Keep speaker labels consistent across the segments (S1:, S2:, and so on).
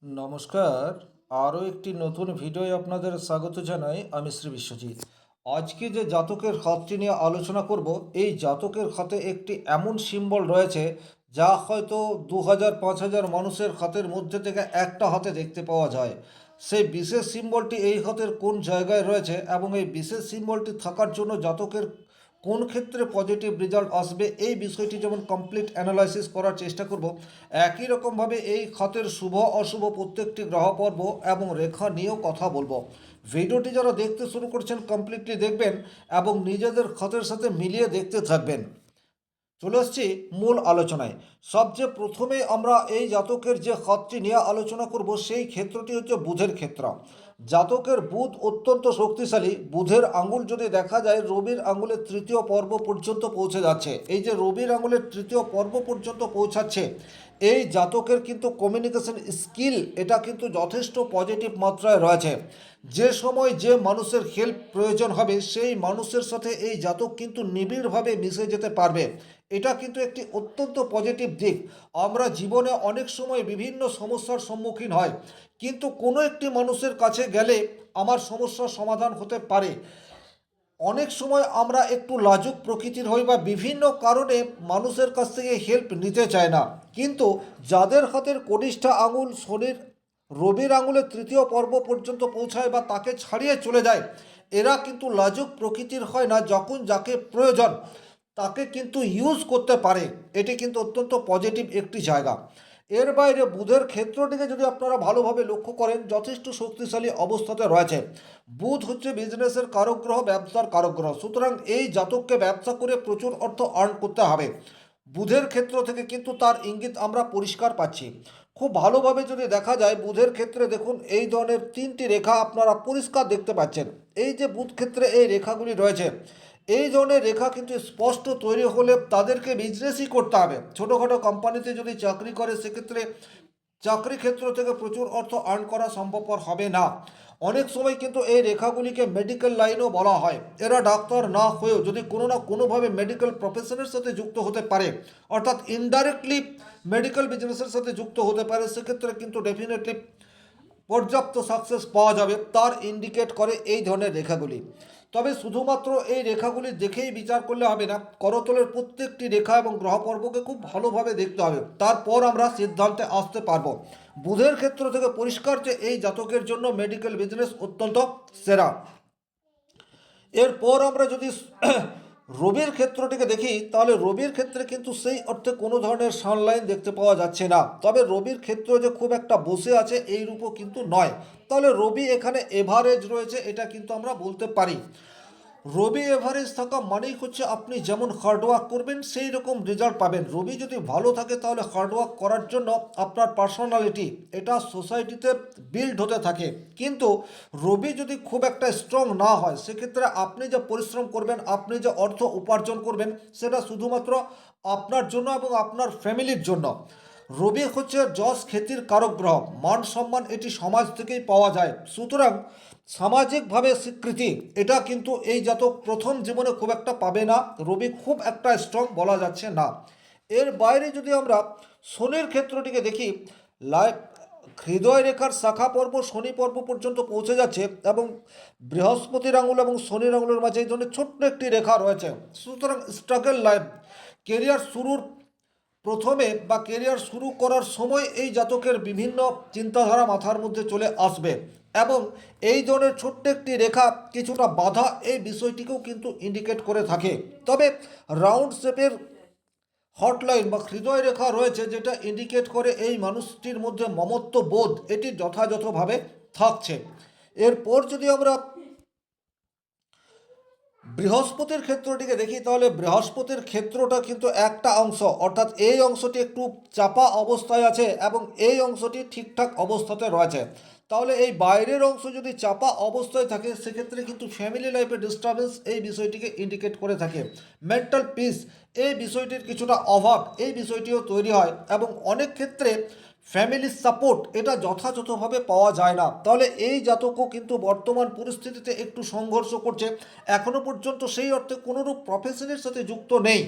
S1: নমস্কার। আরও একটি নতুন ভিডিওয় আপনাদের স্বাগত জানাই। আমি শ্রী বিশ্বজিৎ। আজকে যে জাতকের খাতটি নিয়ে আলোচনা করব, এই জাতকের খাতে একটি এমন সিম্বল রয়েছে যা হয়তো 2000-5000 মানুষের হাতের মধ্যে থেকে একটা হাতে দেখতে পাওয়া যায়। সেই বিশেষ সিম্বলটি এই হাতের কোন জায়গায় রয়েছে এবং এই বিশেষ সিম্বলটি থাকার জন্য জাতকের কোন ক্ষেত্রে পজিটিভ রেজাল্ট আসবে, এই বিষয়টি যেমন কমপ্লিট অ্যানালাইসিস করার চেষ্টা করব, একই রকমভাবে এই খাতের শুভ অশুভ প্রত্যেকটি গ্রহ পর্ব এবং রেখা নিয়েও কথা বলবো। ভিডিওটি যারা দেখতে শুরু করছেন কমপ্লিটলি দেখবেন এবং নিজেদের খাতের সাথে মিলিয়ে দেখতে থাকবেন। চলে আসছি মূল আলোচনায়। সবচেয়ে প্রথমে আমরা এই জাতকের যে খাতটি নিয়ে আলোচনা করব সেই ক্ষেত্রটি হচ্ছে বুধের ক্ষেত্র। জাতকের বুধ অত্যন্ত শক্তিশালী। বুধের আঙ্গুল যদি দেখা যায় রবির আঙ্গুলের তৃতীয় পর্ব পর্যন্ত পৌঁছে যাচ্ছে। এই যে রবির আঙ্গুলের তৃতীয় পর্ব পর্যন্ত পৌঁছাচ্ছে, এই জাতকের কিন্তু কমিউনিকেশন স্কিল এটা কিন্তু যথেষ্ট পজিটিভ মাত্রায় রয়েছে। যে সময় যে মানুষের হেল্প প্রয়োজন হবে সেই মানুষের সাথে এই জাতক কিন্তু নিবিড়ভাবে মিশে যেতে পারবে। এটা কিন্তু একটি অত্যন্ত পজিটিভ দিক। আমরা জীবনে অনেক সময় বিভিন্ন সমস্যার সম্মুখীন হয়, কিন্তু কোনো একটি মানুষের কাছে গেলে আমার সমস্যার সমাধান হতে পারে। অনেক সময় আমরা একটু লাজুক প্রকৃতির হই বা বিভিন্ন কারণে মানুষের কাছ থেকে হেল্প নিতে চায় না, কিন্তু যাদের হাতের কনিষ্ঠা আঙুল শনির রবির আঙুলের তৃতীয় পর্ব পর্যন্ত পৌঁছায় বা তাকে ছাড়িয়ে চলে যায়, এরা কিন্তু লাজুক প্রকৃতির হয় না। যখন যাকে প্রয়োজন তাকে কিন্তু ইউজ করতে পারে। এটি কিন্তু অত্যন্ত পজিটিভ একটি জায়গা। এর বাইরে বুধের ক্ষেত্রটিকে যদি আপনারা ভালোভাবে লক্ষ্য করেন, যথেষ্ট শক্তিশালী অবস্থাতে রয়েছে। বুধ হচ্ছে বিজনেসের কারক গ্রহ, ব্যবসার কারক গ্রহ। সুতরাং এই জাতককে ব্যবসা করে প্রচুর অর্থ আর্ন করতে হবে। বুধের ক্ষেত্র থেকে কিন্তু তার ইঙ্গিত আমরা পরিষ্কার পাচ্ছি। খুব ভালোভাবে যদি দেখা যায় বুধের ক্ষেত্রে দেখুন, এই ধরনের তিনটি রেখা আপনারা পরিষ্কার দেখতে পাচ্ছেন। এই যে বুধ ক্ষেত্রে এই রেখাগুলি রয়েছে, এই ধরনের রেখা কিন্তু স্পষ্ট তৈরি হলে তাদেরকে বিজনেসই করতে হবে। ছোটোখাটো কোম্পানিতে যদি চাকরি করে সেক্ষেত্রে চাকরি ক্ষেত্র থেকে প্রচুর অর্থ আর্ন করা সম্ভবপর হবে না। অনেক সময় কিন্তু এই রেখাগুলিকে মেডিকেল লাইনও বলা হয়। এরা ডাক্তার না হয়েও যদি কোনো না কোনোভাবে মেডিকেল প্রফেশনের সাথে যুক্ত হতে পারে, অর্থাৎ ইনডাইরেক্টলি মেডিকেল বিজনেসের সাথে যুক্ত হতে পারে, সেক্ষেত্রে কিন্তু ডেফিনেটলি পর্যাপ্ত সাকসেস পাওয়া যাবে। তার ইন্ডিকেট করে এই ধরনের রেখাগুলি। তবে শুধুমাত্র এই রেখাগুলি দেখেই বিচার করলে হবে না, করতলের প্রত্যেকটি রেখা এবং গ্রহপর্বকে খুব ভালোভাবে দেখতে হবে, তারপর আমরা সিদ্ধান্তে আসতে পারবো। বুধের ক্ষেত্র থেকে পরিষ্কার যে এই জাতকের জন্য মেডিকেল বিজনেস অত্যন্ত সেরা। এরপর আমরা যদি রবির ক্ষেত্রটিকে দেখি, তাহলে রবির ক্ষেত্রে কিন্তু সেই অর্থে কোনো ধরনের সানলাইন দেখতে পাওয়া যাচ্ছে না। তবে রবির ক্ষেত্র যে খুব একটা বসে আছে এই রূপও কিন্তু নয়। তাহলে রবি এখানে এভারেজ রয়েছে, এটা কিন্তু আমরা বলতে পারি। রবি এভারেজ থাকা মানেই হচ্ছে আপনি যেমন হার্ডওয়ার্ক করবেন সেই রকম রেজাল্ট পাবেন। রবি যদি ভালো থাকে তাহলে হার্ডওয়ার্ক করার জন্য আপনার পার্সোনালিটি এটা সোসাইটিতে বিল্ড হতে থাকে। কিন্তু রবি যদি খুব একটা স্ট্রং না হয় সেক্ষেত্রে আপনি যে পরিশ্রম করবেন, আপনি যে অর্থ উপার্জন করবেন, সেটা শুধুমাত্র আপনার জন্য এবং আপনার ফ্যামিলির জন্য। রবি হচ্ছে যশ খ্যাতির কারক গ্রহ, মান সম্মান এটি সমাজ থেকেই পাওয়া যায়। সুতরাং সামাজিকভাবে স্বীকৃতি এটা কিন্তু এই জাতক প্রথম জীবনে খুব একটা পাবে না। রবি খুব একটা স্ট্রং বলা যাচ্ছে না। এর বাইরে যদি আমরা শনির ক্ষেত্রটিকে দেখি, লাইফ হৃদয় রেখার শাখা পর্ব শনি পর্ব পর্যন্ত পৌঁছে যাচ্ছে এবং বৃহস্পতির আঙুল এবং শনির আঙুলের মাঝে এই ধরনের ছোট্ট একটি রেখা রয়েছে। সুতরাং স্ট্রাগল লাইফ, কেরিয়ার শুরুর প্রথমে বা কেরিয়ার শুরু করার সময় এই জাতকের বিভিন্ন চিন্তাধারা মাথার মধ্যে চলে আসবে এবং এই ধরনের ছোট্ট একটি রেখা কিছুটা বাধা এই বিষয়টিকেও কিন্তু ইন্ডিকেট করে থাকে। তবে রাউন্ড শেপের হটলাইন বা হৃদয় রেখা রয়েছে, যেটা ইন্ডিকেট করে এই মানুষটির মধ্যে মমত্ব বোধ এটি যথাযথভাবে থাকছে। এরপর যদি আমরা বৃহস্পতির ক্ষেত্রটিকে দেখি, তাহলে বৃহস্পতির ক্ষেত্রটা কিন্তু একটা অংশ, অর্থাৎ এই অংশটি একটু চাপা অবস্থায় আছে এবং এই অংশটি ঠিকঠাক অবস্থাতে রয়েছে। তাহলে এই বাইরের অংশ যদি চাপা অবস্থায় থাকে সেক্ষেত্রে কিন্তু ফ্যামিলি লাইফে ডিস্টারবেন্স এই বিষয়টিকে ইন্ডিকেট করে থাকে। মেন্টাল পিস এই বিষয়টির কিছুটা অভাব এই বিষয়টিও তৈরি হয় এবং অনেক ক্ষেত্রে ফ্যামিলির সাপোর্ট এটা যথাযথভাবে পাওয়া যায় না। তাহলে এই জাতকও কিন্তু বর্তমান পরিস্থিতিতে একটু সংঘর্ষ করছে, এখনো পর্যন্ত সেই অর্থে কোনোরূপ প্রফেশনের সাথে যুক্ত নেই।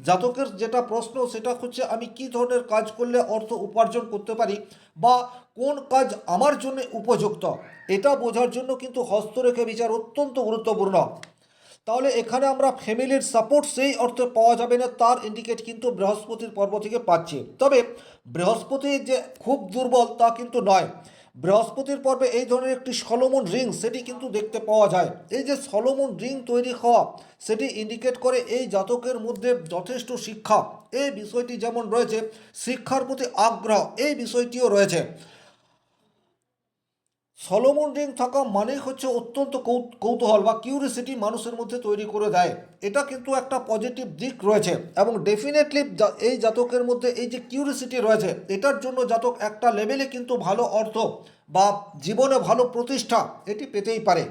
S1: জাতকের যেটা প্রশ্ন সেটা হচ্ছে আমি কি ধরনের কাজ করলে অর্থ উপার্জন করতে পারি বা কোন কাজ আমার জন্য উপযুক্ত, এটা বোঝার জন্য কিন্তু হস্তরেখা বিচার অত্যন্ত গুরুত্বপূর্ণ। তাহলে এখানে আমরা ফ্যামিলির সাপোর্ট সেই অর্থে পাওয়া যাবে না, তার ইন্ডিকেট কিন্তু বৃহস্পতির পর্ব থেকে পাচ্ছি। তবে বৃহস্পতি যে খুব দুর্বল তা কিন্তু নয়। বৃহস্পতির পর্বে এই ধরনের একটি সলোমন রিং সেটি কিন্তু দেখতে পাওয়া যায়। এই যে সলোমন রিং তৈরি হওয়া সেটি ইন্ডিকেট করে এই জাতকের মধ্যে যথেষ্ট শিক্ষা এই বিষয়টি যেমন রয়েছে, শিক্ষার প্রতি আগ্রহ এই বিষয়টিও রয়েছে। সলোমন রিং থাকা মানেই হচ্ছে অত্যন্ত কৌতূহল বা কিউরিসিটি মানুষের মধ্যে তৈরি করে দেয়। এটা কিন্তু একটা পজিটিভ দিক রয়েছে এবং ডেফিনেটলি এই জাতকের মধ্যে এই যে কিউরিসিটি রয়েছে এটার জন্য জাতক একটা লেভেলে কিন্তু ভালো অর্থ বা জীবনে ভালো প্রতিষ্ঠা এটি পেতেই পারে।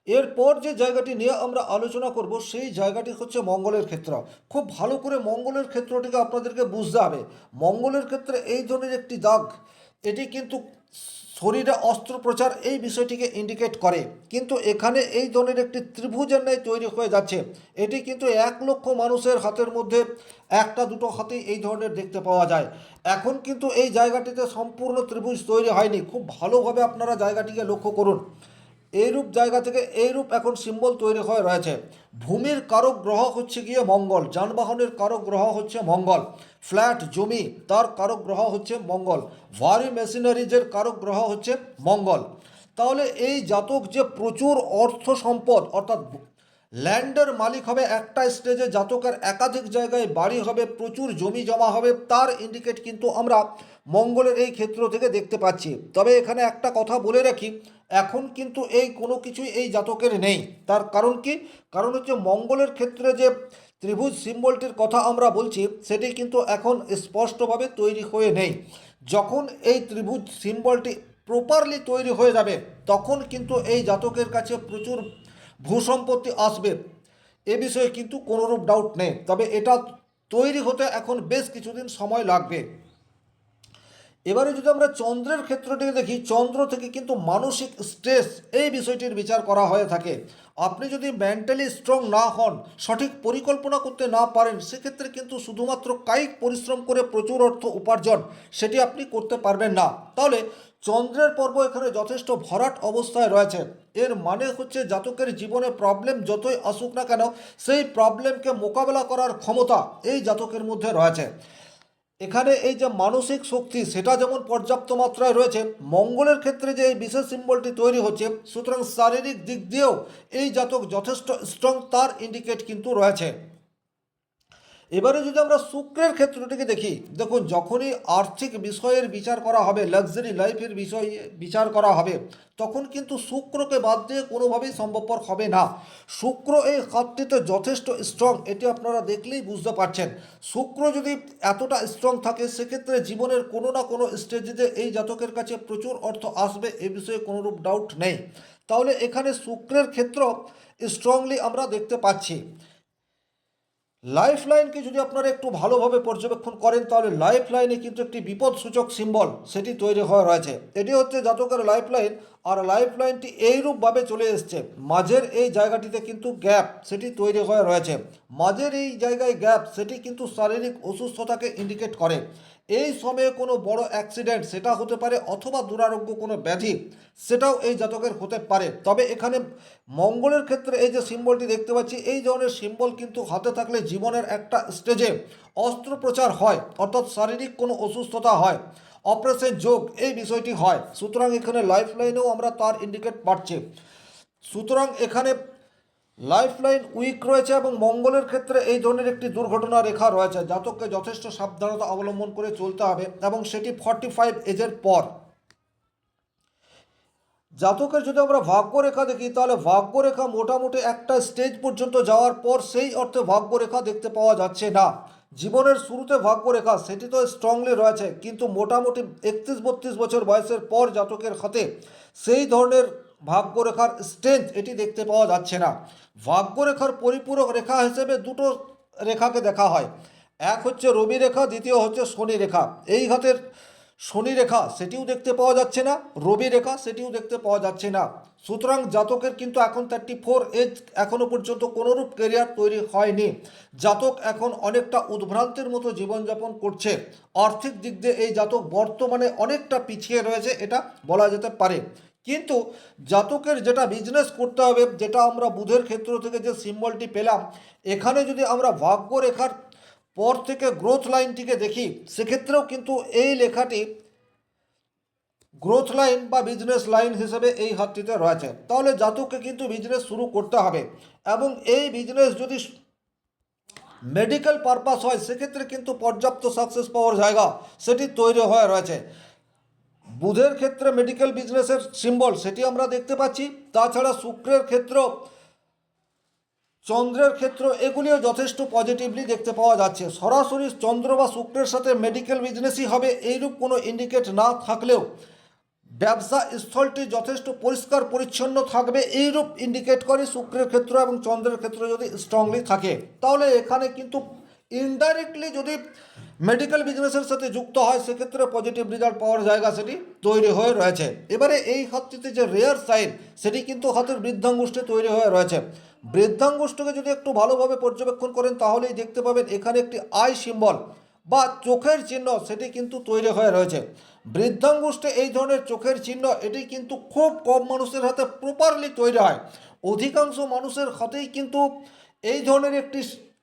S1: এরপর যে জায়গাটি নিয়ে আমরা আলোচনা করব সেই জায়গাটি হচ্ছে মঙ্গলের ক্ষেত্র। খুব ভালো করে মঙ্গলের ক্ষেত্রটিকে আপনাদেরকে বুঝতে হবে। মঙ্গলের ক্ষেত্রে এই ধরনের একটি দাগ এটি কিন্তু শরীরে অস্ত্রোপচার এই বিষয়টিকে ইন্ডিকেট করে, কিন্তু এখানে এই ধরনের একটি ত্রিভুজের ন্যায় তৈরি হয়ে যাচ্ছে। এটি কিন্তু 1,00,000 মানুষের হাতের মধ্যে একটা দুটো হাতেই এই ধরনের দেখতে পাওয়া যায়। এখন কিন্তু এই জায়গাটিতে সম্পূর্ণ ত্রিভুজ তৈরি হয়নি, খুব ভালোভাবে আপনারা জায়গাটিকে লক্ষ্য করুন। এইরূপ জায়গা থেকে এইরূপ এখন সিম্বল তৈরি হয়ে রয়েছে। ভূমির কারক গ্রহ হচ্ছে গিয়ে মঙ্গল, যানবাহনের কারক গ্রহ হচ্ছে মঙ্গল, ফ্ল্যাট জমি তার কারক গ্রহ হচ্ছে মঙ্গল, ভারী মেশিনারিজের কারক গ্রহ হচ্ছে মঙ্গল। তাহলে এই জাতক যে প্রচুর অর্থ সম্পদ অর্থাৎ ল্যান্ডের মালিক হবে, একটা স্টেজে জাতকের একাধিক জায়গায় বাড়ি হবে, প্রচুর জমি জমা হবে, তার ইন্ডিকেট কিন্তু আমরা মঙ্গলের এই ক্ষেত্র থেকে দেখতে পাচ্ছি। তবে এখানে একটা কথা বলে রাখি, এখন কিন্তু এই কোনো কিছুই এই জাতকের নেই। তার কারণ কি? কারণ হচ্ছে মঙ্গলের ক্ষেত্রে যে ত্রিভুজ সিম্বলটির কথা আমরা বলছি সেটি কিন্তু এখন স্পষ্টভাবে তৈরি হয়ে নেই। যখন এই ত্রিভুজ সিম্বলটি প্রপারলি তৈরি হয়ে যাবে তখন কিন্তু এই জাতকের কাছে প্রচুর ভূসম্পত্তি আসবে, এ বিষয়ে কিন্তু কোনোরূপ ডাউট নেই। তবে এটা তৈরি হতে এখন বেশ কিছুদিন সময় লাগবে। এবারে যদি আমরা চন্দ্রের ক্ষেত্রটিকে দেখি, চন্দ্র থেকে কিন্তু মানসিক স্ট্রেস এই বিষয়টির বিচার করা হয়ে থাকে। আপনি যদি মেন্টালি স্ট্রং না হন, সঠিক পরিকল্পনা করতে না পারেন, সেক্ষেত্রে কিন্তু শুধুমাত্র কায়িক পরিশ্রম করে প্রচুর অর্থ উপার্জন সেটি আপনি করতে পারবেন না। তাহলে চন্দ্রের পর্ব এখানে যথেষ্ট ভরাট অবস্থায় রয়েছে। এর মানে হচ্ছে জাতকের জীবনে প্রবলেম যতই আসুক না কেন সেই প্রবলেমকে মোকাবেলা করার ক্ষমতা এই জাতকের মধ্যে রয়েছে। এখানে এই যে মানসিক শক্তি সেটা যেমন পর্যাপ্ত মাত্রায় রয়েছে, মঙ্গলের ক্ষেত্রে যে এই বিশেষ সিম্বলটি তৈরি হচ্ছে, সুতরাং শারীরিক দিক দিয়েও এই জাতক যথেষ্ট স্ট্রং তার ইন্ডিকেট কিন্তু রয়েছে। এবারে যদি আমরা শুক্রের ক্ষেত্রটিকে দেখি, দেখুন যখনই আর্থিক বিষয়ের বিচার করা হবে, লাক্সারি লাইফের বিষয়ে বিচার করা হবে, তখন কিন্তু শুক্রকে বাদ দিয়ে কোনোভাবেই সম্ভবপর হবে না। শুক্র এই হাতটিতে যথেষ্ট স্ট্রং, এটি আপনারা দেখলেই বুঝতে পারছেন। শুক্র যদি এতটা স্ট্রং থাকে সেক্ষেত্রে জীবনের কোনো না কোনো স্টেজে এই জাতকের কাছে প্রচুর অর্থ আসবে, এ বিষয়ে কোনোরূপ ডাউট নেই। তাহলে এখানে শুক্রের ক্ষেত্র স্ট্রংলি আমরা দেখতে পাচ্ছি। লাইফ লাইনকে যদি আপনারা একটু ভালোভাবে পর্যবেক্ষণ করেন তাহলে লাইফ লাইনে কিন্তু একটি বিপদসূচক সিম্বল সেটি তৈরি হওয়া রয়েছে। এটি হচ্ছে জাতকের লাইফ লাইন, আর লাইফ লাইনটি এইরূপভাবে চলে এসছে, মাঝের এই জায়গাটিতে কিন্তু গ্যাপ সেটি তৈরি হয়ে রয়েছে। মাঝের এই জায়গায় গ্যাপ সেটি কিন্তু শারীরিক অসুস্থতাকে ইন্ডিকেট করে। এই সময়ে কোনো বড় অ্যাক্সিডেন্ট সেটা হতে পারে, অথবা দুরারোগ্য কোনো ব্যাধি সেটাও এই জাতকের হতে পারে। তবে এখানে মঙ্গলের ক্ষেত্রে এই যে সিম্বলটি দেখতে পাচ্ছি, এই ধরনের সিম্বল কিন্তু হাতে থাকলে জীবনের একটা স্টেজে অস্ত্রোপচার হয়, অর্থাৎ শারীরিক কোনো অসুস্থতা হয়, অপারেশন যোগ এই বিষয়টি হয়। সুতরাং এখানে লাইফ লাইনেও আমরা তার ইন্ডিকেট পাচ্ছি। সুতরাং এখানে লাইফ লাইন উইক রয়েছে এবং মঙ্গলের ক্ষেত্রে এই ধরনের একটি দুর্ঘটনা রেখা রয়েছে। জাতককে যথেষ্ট সাবধানতা অবলম্বন করে চলতে হবে এবং সেটি 45 এজের পর। জাতকের যদি আমরা ভাগ্যরেখা দেখি তাহলে ভাগ্যরেখা মোটামুটি একটা স্টেজ পর্যন্ত যাওয়ার পর সেই অর্থে ভাগ্যরেখা দেখতে পাওয়া যাচ্ছে না। জীবনের শুরুতে ভাগ্যরেখা সেটি তো স্ট্রংলি রয়েছে, কিন্তু মোটামুটি 31-32 বছর বয়সের পর জাতকের হাতে সেই ধরনের ভাগ্যরেখার স্ট্রেংথ এটি দেখতে পাওয়া যাচ্ছে না। ভাগ্যরেখার পরিপূরক রেখা হিসেবে দুটো রেখাকে দেখা হয়। এক হচ্ছে রবি রেখা, দ্বিতীয় হচ্ছে শনি রেখা। এই হাতের শনি রেখা সেটিও দেখতে পাওয়া যাচ্ছে না, রবি রেখা সেটিও দেখতে পাওয়া যাচ্ছে না। সুতরাং জাতকের কিন্তু এখন 34 এজ, এখনো পর্যন্ত কোনোরূপ কেরিয়ার তৈরি হয়নি। জাতক এখন অনেকটা উদ্ভ্রান্তের মতো জীবনযাপন করছে। আর্থিক দিক দিয়ে এই জাতক বর্তমানে অনেকটা পিছিয়ে রয়েছে, এটা বলা যেতে পারে। কিন্তু জাতকের যেটা বিজনেস করতে হবে, যেটা আমরা বুধের ক্ষেত্র থেকে যে সিম্বলটি পেলাম, এখানে যদি আমরা ভাগ্যরেখার পর থেকে গ্রোথ লাইনটিকে দেখি, সেক্ষেত্রেও কিন্তু এই লেখাটি গ্রোথ লাইন বা বিজনেস লাইন হিসেবে এই হাতটিতে রয়েছে। তাহলে জাতককে কিন্তু বিজনেস শুরু করতে হবে, এবং এই বিজনেস যদি মেডিকেল পারপাস হয় সেক্ষেত্রে কিন্তু পর্যাপ্ত সাকসেস পাওয়ার জায়গা সেটি তৈরি হয়ে রয়েছে। বুধের ক্ষেত্রে মেডিকেল বিজনেসের সিম্বল সেটি আমরা দেখতে পাচ্ছি। তাছাড়া শুক্রের ক্ষেত্র, চন্দ্রের ক্ষেত্র, এগুলিও যথেষ্ট পজিটিভলি দেখতে পাওয়া যাচ্ছে। সরাসরি চন্দ্র বা শুক্রের সাথে মেডিকেল বিজনেসই হবে এইরূপ কোনো ইন্ডিকেট না থাকলেও ব্যবসা স্থলটি যথেষ্ট পরিষ্কার পরিচ্ছন্ন থাকবে এইরূপ ইন্ডিকেট করে শুক্রের ক্ষেত্র এবং চন্দ্রের ক্ষেত্র যদি স্ট্রংলি থাকে। তাহলে এখানে কিন্তু ইনডাইরেক্টলি যদি মেডিকেল বিজনেসের সাথে যুক্ত হয় সেক্ষেত্রে পজিটিভ রেজাল্ট পাওয়ার জায়গা সেটি তৈরি হয়ে রয়েছে। এবারে এই হাতটিতে যে রেয়ার সাইন সেটি কিন্তু হাতের বৃদ্ধাঙ্গুষ্ঠে তৈরি হয়ে রয়েছে। বৃদ্ধাঙ্গুষ্ঠকে যদি একটু ভালোভাবে পর্যবেক্ষণ করেন তাহলেই দেখতে পাবেন এখানে একটি আই সিম্বল বা চোখের চিহ্ন সেটি কিন্তু তৈরি হয়ে রয়েছে। বৃদ্ধাঙ্গুষ্ঠে এই ধরনের চোখের চিহ্ন এটি কিন্তু খুব কম মানুষের হাতে প্রপারলি তৈরি হয়। অধিকাংশ মানুষের হাতেই কিন্তু এই ধরনের একটি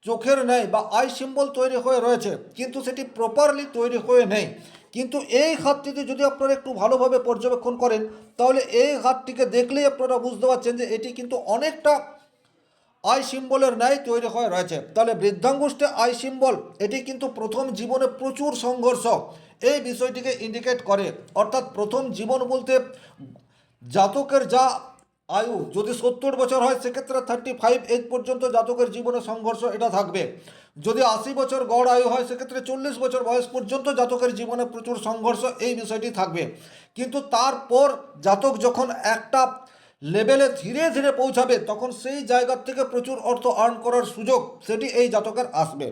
S1: চোখের ন্যায় বা আই সিম্বল তৈরি হয়ে রয়েছে, কিন্তু সেটি প্রপারলি তৈরি হয়ে নেই। কিন্তু এই হাতটিতে যদি আপনারা একটু ভালোভাবে পর্যবেক্ষণ করেন তাহলে এই হাতটিকে দেখলেই আপনারা বুঝতে পারছেন যে এটি কিন্তু অনেকটা আই সিম্বলের ন্যায় তৈরি হয়ে রয়েছে। তাহলে বৃদ্ধাঙ্গুষ্ঠে আই সিম্বল এটি কিন্তু প্রথম জীবনে প্রচুর সংঘর্ষ এই বিষয়টিকে ইন্ডিকেট করে। অর্থাৎ প্রথম জীবন বলতে জাতকের যা আয়ু যদি 70 বছর হয় সেক্ষেত্রে 35 এজ পর্যন্ত জাতকের জীবনে সংঘর্ষ এটা থাকবে। যদি 80 বছর গড় আয়ু হয় সেক্ষেত্রে 40 বছর বয়স পর্যন্ত জাতকের জীবনে প্রচুর সংঘর্ষ এই বিষয়টি থাকবে। কিন্তু তারপর জাতক যখন একটা লেভেলে ধীরে ধীরে পৌঁছাবে তখন সেই জায়গার থেকে প্রচুর অর্থ আর্ন করার সুযোগ সেটি এই জাতকের আসবে।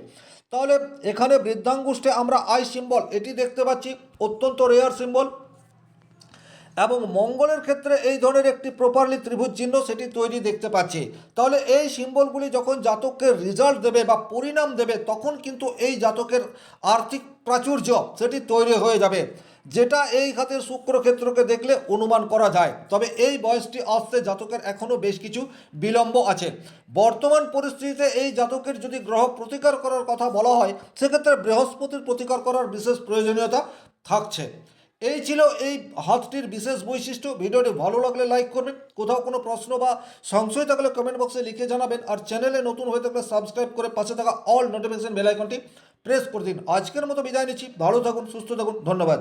S1: তাহলে এখানে বৃদ্ধাঙ্গুষ্ঠে আমরা আই সিম্বল এটি দেখতে পাচ্ছি, অত্যন্ত রেয়ার সিম্বল। এবং মঙ্গলের ক্ষেত্রে এই ধরনের একটি প্রপারলি ত্রিভুজ চিহ্ন সেটি তৈরি দেখতে পাচ্ছি। তাহলে এই সিম্বলগুলি যখন জাতককে রেজাল্ট দেবে বা পরিণাম দেবে তখন কিন্তু এই জাতকের আর্থিক প্রাচুর্য সেটি তৈরি হয়ে যাবে, যেটা এই হাতের শুক্র ক্ষেত্রকে দেখলে অনুমান করা যায়। তবে এই বয়সটি আসতে জাতকের এখনও বেশ কিছু বিলম্ব আছে। বর্তমান পরিস্থিতিতে এই জাতকের যদি গ্রহ প্রতিকার করার কথা বলা হয় সেক্ষেত্রে বৃহস্পতির প্রতিকার করার বিশেষ প্রয়োজনীয়তা থাকছে। এই ছিল এই হাতটির বিশেষ বৈশিষ্ট্য। ভিডিওটি ভালো লাগলে লাইক করবেন, কোথাও কোনো প্রশ্ন বা সংশয় থাকলে কমেন্ট বক্সে লিখে জানাবেন, আর চ্যানেলে নতুন হয়ে থাকলে সাবস্ক্রাইব করে পাশে থাকা অল নোটিফিকেশন বেল আইকনটি প্রেস করে দিন। আজকের মতো বিদায় নিচ্ছি, ভালো থাকুন, সুস্থ থাকুন, ধন্যবাদ।